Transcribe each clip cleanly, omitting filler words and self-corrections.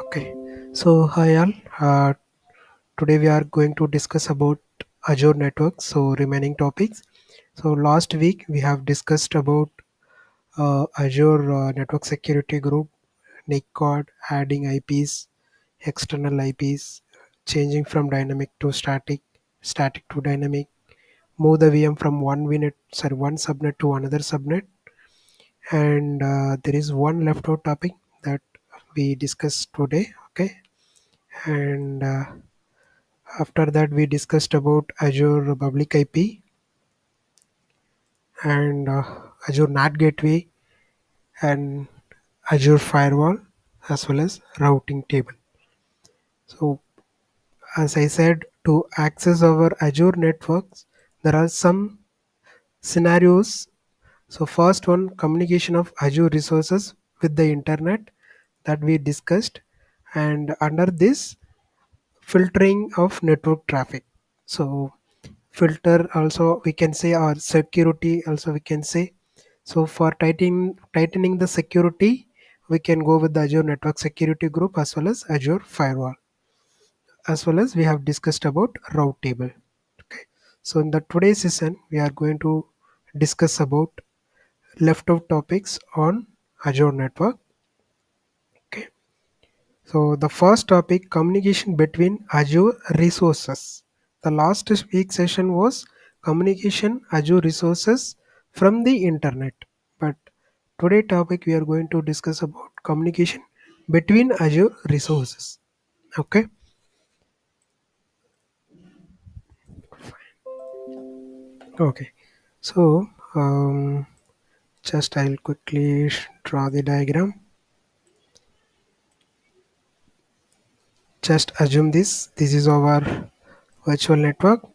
Okay, so hi all. Today we are going to discuss about Azure networks. So remaining topics. So last week we have discussed about Azure network security group, NIC card, adding IPs, external IPs, changing from dynamic to static, static to dynamic, move the VM from one subnet to another subnet, and there is one left out topic that we discussed today. Okay, and after that, we discussed about Azure Public IP and Azure NAT Gateway and Azure Firewall as well as routing table. So, as I said, to access our Azure networks, there are some scenarios. So, first one, communication of Azure resources with the internet that we discussed, and under this, filtering of network traffic. So, filter also we can say, or security also we can say. So for tightening the security, we can go with the Azure network security group as well as Azure firewall, as well as we have discussed about route table. Okay, so in the today's session we are going to discuss about left out topics on Azure network. Okay, so the first topic, communication between Azure resources. The last week session was communication Azure resources from the internet. But today topic we are going to discuss about communication between Azure resources. Okay. Okay. So just I'll quickly draw the diagram. Just assume this. This is our virtual network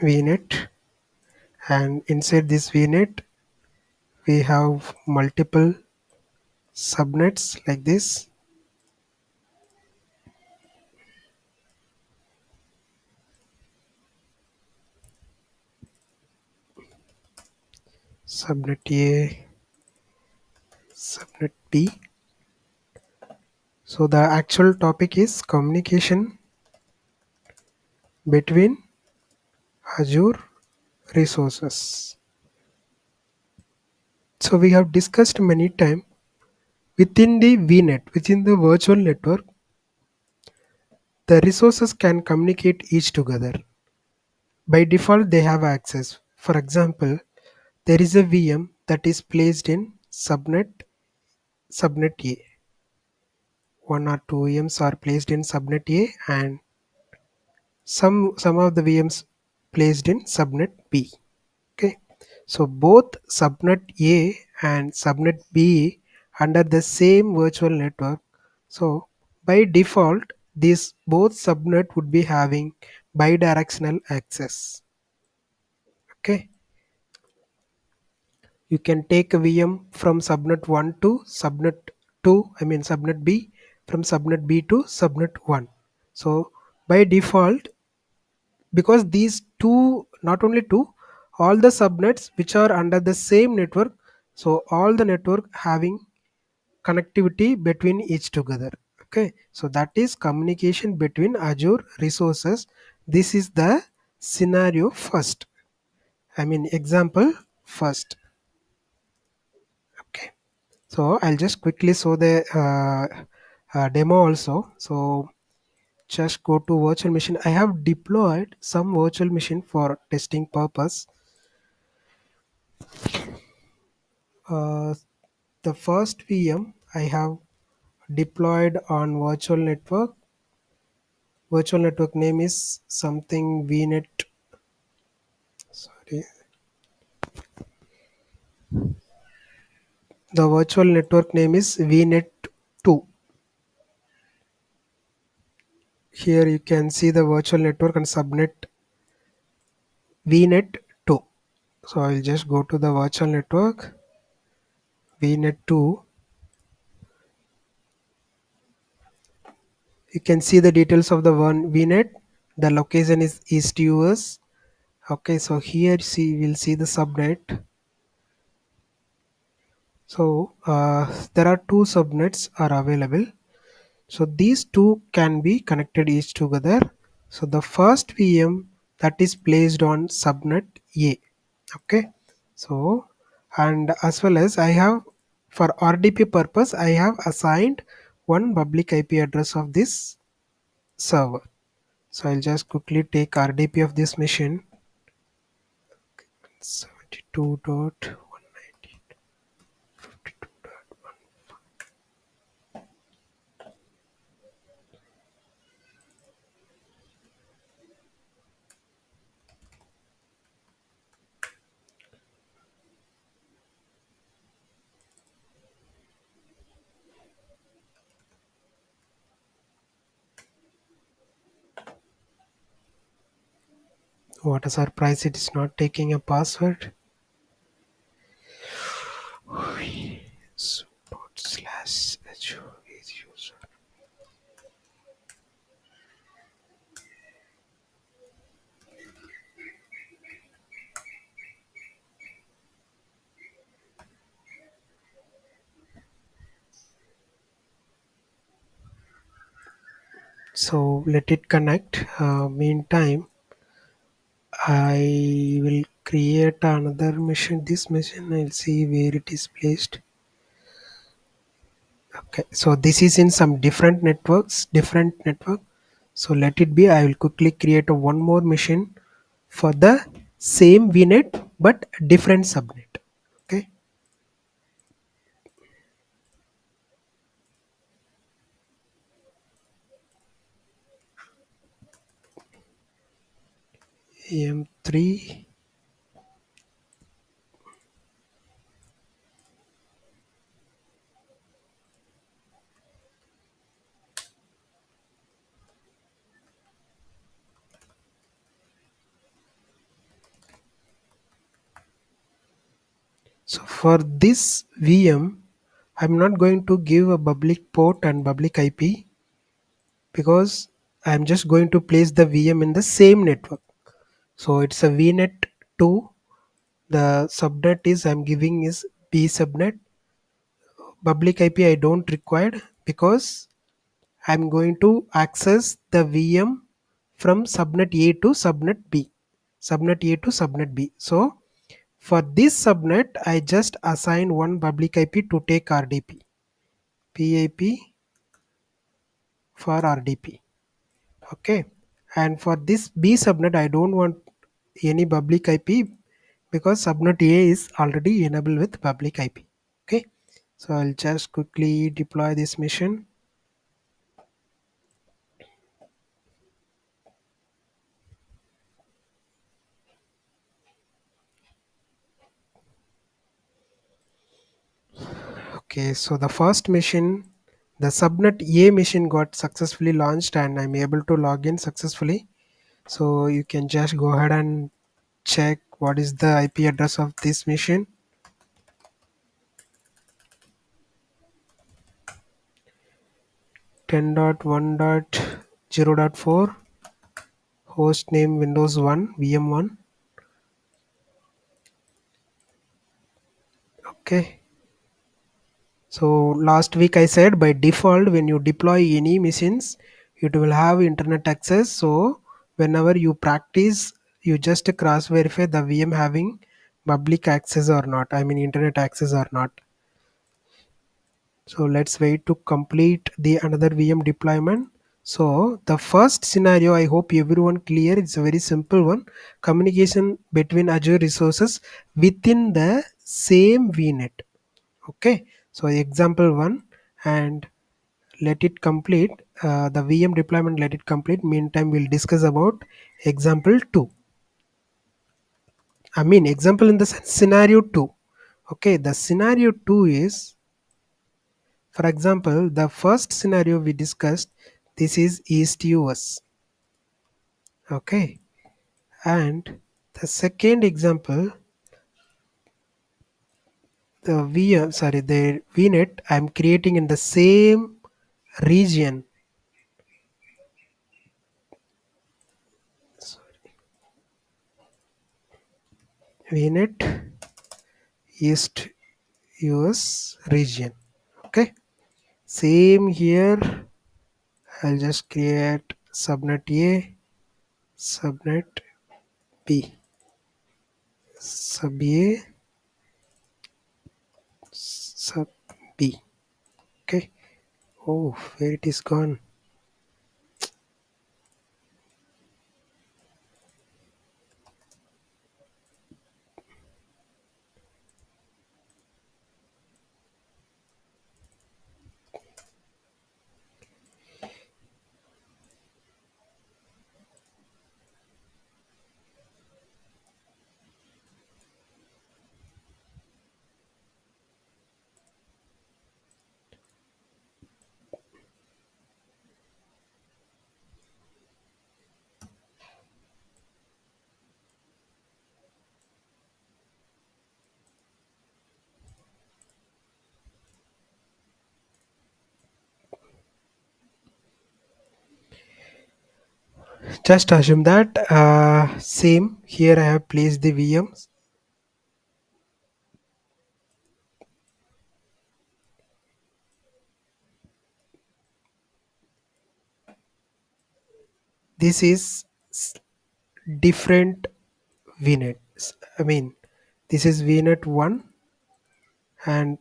vNet, and inside this vNet we have multiple subnets like this. Subnet A, subnet B. So the actual topic is communication between Azure resources. So we have discussed many times, within the vNet, within the virtual network, the resources can communicate each together. By default, they have access. For example, there is a VM that is placed in subnet A. One or two VMs are placed in subnet A, and some of the VMs placed in subnet B. Okay, so both subnet A and subnet B under the same virtual network. So by default, these both subnet would be having bidirectional access. Okay, you can take a VM from subnet 1 to subnet 2, I mean subnet B, from subnet B to subnet 1. So by default, because these two, not only two, all the subnets which are under the same network, so all the network having connectivity between each together. Okay, so that is communication between Azure resources. This is the scenario first, I mean example first. Okay, so I'll just quickly show the demo also. So just go to virtual machine. I have deployed some virtual machine for testing purpose. uh, the first VM I have deployed on virtual network name is something vNet. Sorry, the virtual network name is vNet 2. Here you can see the virtual network and subnet vNet 2. So I'll just go to the virtual network vNet 2. You can see the details of the one vNet. The location is East US. Okay, so here see we'll see the subnet. So there are two subnets are available. So these two can be connected each together. So the first VM that is placed on subnet A. Okay. So and as well as I have, for RDP purpose, I have assigned one public IP address of this server. So I'll just quickly take RDP of this machine. 72.190. What a surprise, it is not taking a password. Support slash Azure is user. So let it connect. Meantime, I will create another machine. This machine, I'll see where it is placed. Okay, so this is in some different networks, different network. So let it be. I will quickly create a one more machine for the same vnet but different subnet. Okay, am3. So for this VM, I'm not going to give a public port and public IP because I'm just going to place the VM in the same network. So it's a vnet 2. The subnet is I'm giving is B subnet. Public IP I don't require because I'm going to access the VM from subnet A to subnet B. Subnet A to subnet B. So for this subnet, I just assign one public IP to take RDP. PIP for RDP. Okay. And for this B subnet, I don't want any public IP because subnet A is already enabled with public IP. Okay. So I'll just quickly deploy this mission. Okay, so the first mission, the subnet A mission got successfully launched and I'm able to log in successfully. So you can just go ahead and check what is the IP address of this mission. 10.1.0.4, host name Windows 1, VM1. Okay. So last week I said by default when you deploy any machines, it will have internet access. So whenever you practice, you just cross verify the VM having public access or not. I mean internet access or not. So let's wait to complete the another VM deployment. So the first scenario, I hope everyone clear. It's a very simple one. Communication between Azure resources within the same vnet. Okay. So example one, and let it complete. The VM deployment, let it complete. Meantime, we'll discuss about example two. I mean example in the sense scenario two. Okay. The scenario two is, for example, the first scenario we discussed, this is S2S. Okay. And the second example, the VNet I'm creating in the same region. VNet East US region. Okay, same here. I'll just create subnet A, subnet B, sub A, sub B. Okay. Oh, where it is gone. Just assume that same here I have placed the VMs. This is different VNets. I mean, this is VNet 1 and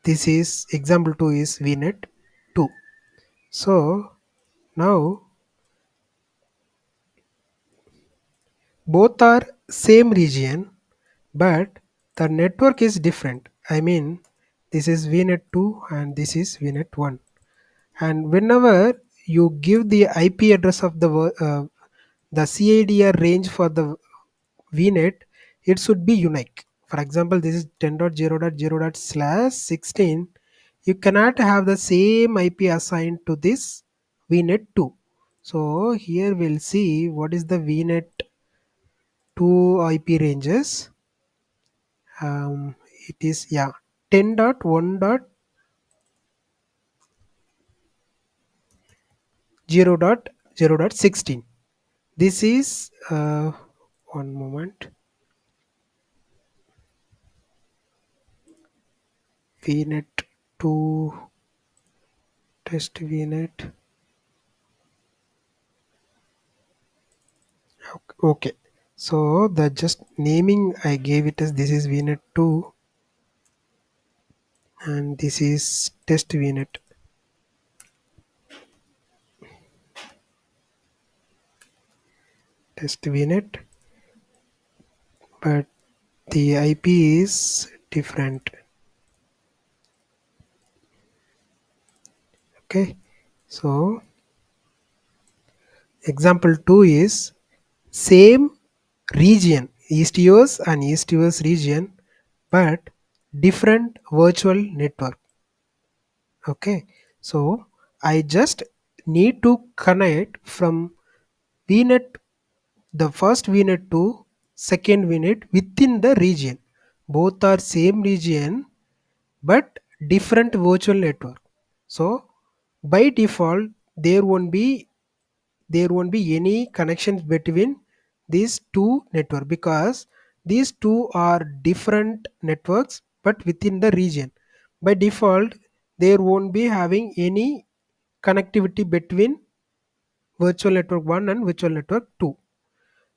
this is example 2 is VNet 2. So now both are same region but the network is different. I mean, this is VNet 2 and this is VNet 1. And whenever you give the IP address of the CIDR range for the vnet, it should be unique. For example, this is 10.0.0./16. You cannot have the same IP assigned to this vnet 2. So here we'll see what is the vnet 2 IP ranges. It is, yeah, 10.1.0.0.16. This is one moment. vnet 2 test vnet. Okay, so the just naming I gave it as this is vnet 2 and this is test vnet. Test vnet, but the IP is different. Okay, so example 2 is same region, East US and East US region, but different virtual network. Okay, so I just need to connect from vnet, the first vnet to second vnet within the region. Both are same region but different virtual network. So by default there won't be any connections between these two network because these two are different networks but within the region. By default there won't be having any connectivity between virtual network 1 and virtual network 2.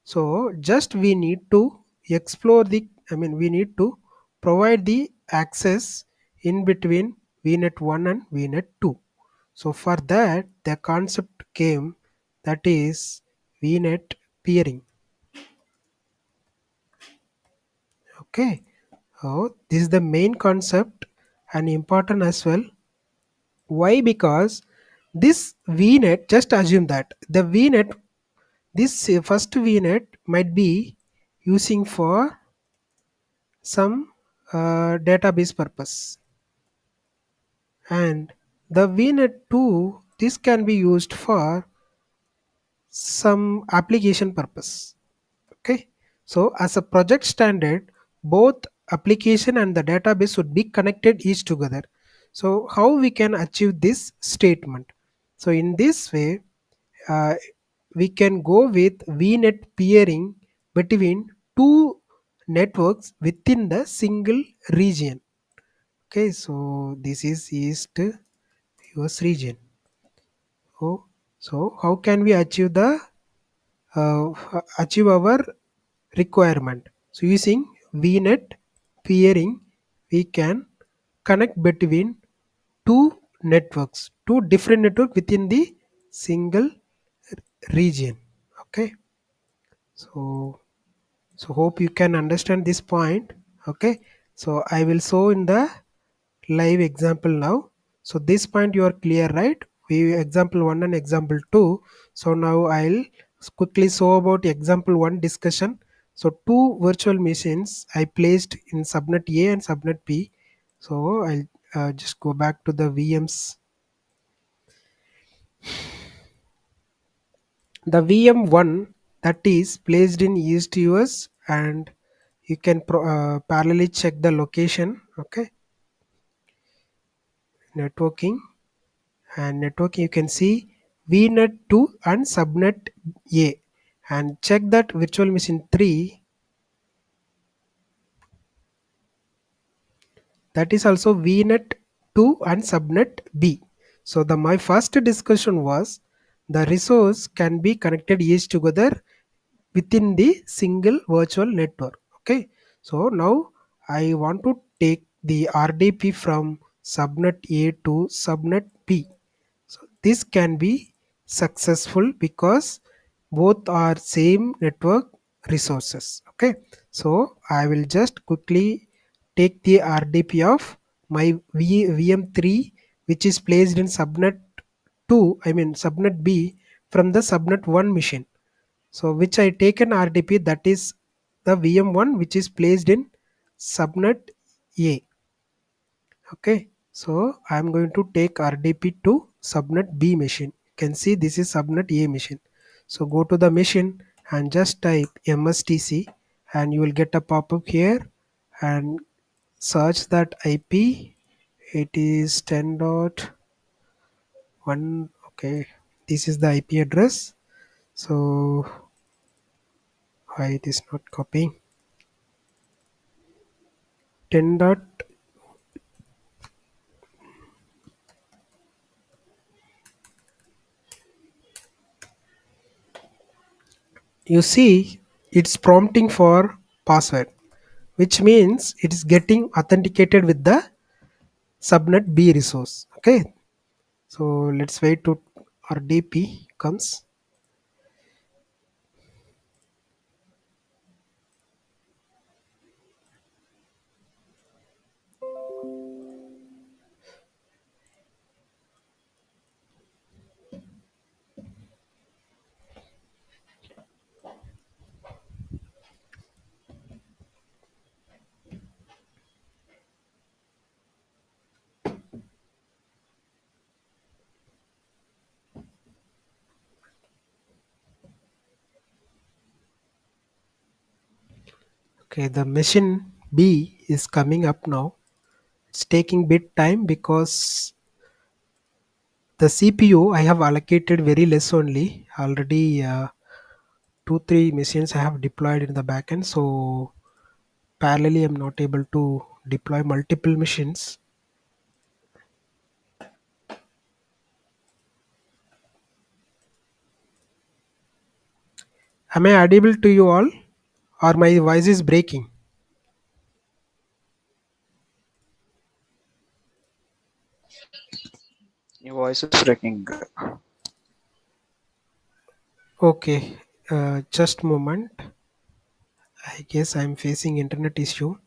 So just we need to explore the, I mean, we need to provide the access in between vnet 1 and vnet 2. So for that the concept came, that is vnet peering. Okay, so this is the main concept and important as well. Why? Because this vnet, just assume that the vnet, this first vnet might be using for some database purpose, and the vnet 2, this can be used for some application purpose. Okay, so as a project standard both application and the database would be connected each together. So how we can achieve this statement? So in this way uh, we can go with vnet peering between two networks within the single region. Okay, so this is East US region. So how can we uh, achieve our requirement? So using vNet peering, we can connect between two different network within the single region. Okay, so hope you can understand this point. Okay, so I will show in the live example now. So this point you are clear, right? We example 1 and example 2. So now I'll quickly show about example 1 discussion. So two virtual machines I placed in subnet A and subnet B. So I'll just go back to the VMs. The VM1 that is placed in East US, and you can parallelly check the location. Okay, networking, and networking you can see vnet 2 and subnet A, and check that virtual machine 3 that is also vnet 2 and subnet B. So the my first discussion was the resource can be connected each together within the single virtual network. Okay, so now I want to take the RDP from subnet A to subnet B. So this can be successful because both are same network resources. Okay, so I will just quickly take the RDP of my VM3 which is placed in subnet 2, I mean subnet B, from the subnet 1 machine. So which I take an RDP, that is the VM1 which is placed in subnet A. Okay, so I'm going to take RDP to subnet B machine. You can see this is subnet A machine. So go to the machine and just type mstc, and you will get a pop-up here, and search that IP. It is 10.1. Okay, this is the IP address. So why it is not copying? 10 dot. You see it's prompting for password, which means it is getting authenticated with the subnet B resource. Okay, so let's wait to RDP comes. Okay, the machine B is coming up now. It's taking bit time because the CPU I have allocated very less only. Already 2-3 machines I have deployed in the backend. So parallelly I'm not able to deploy multiple machines. Am I audible to you all, or my voice is breaking? Your voice is breaking. Okay, just moment. I guess I'm facing internet issue.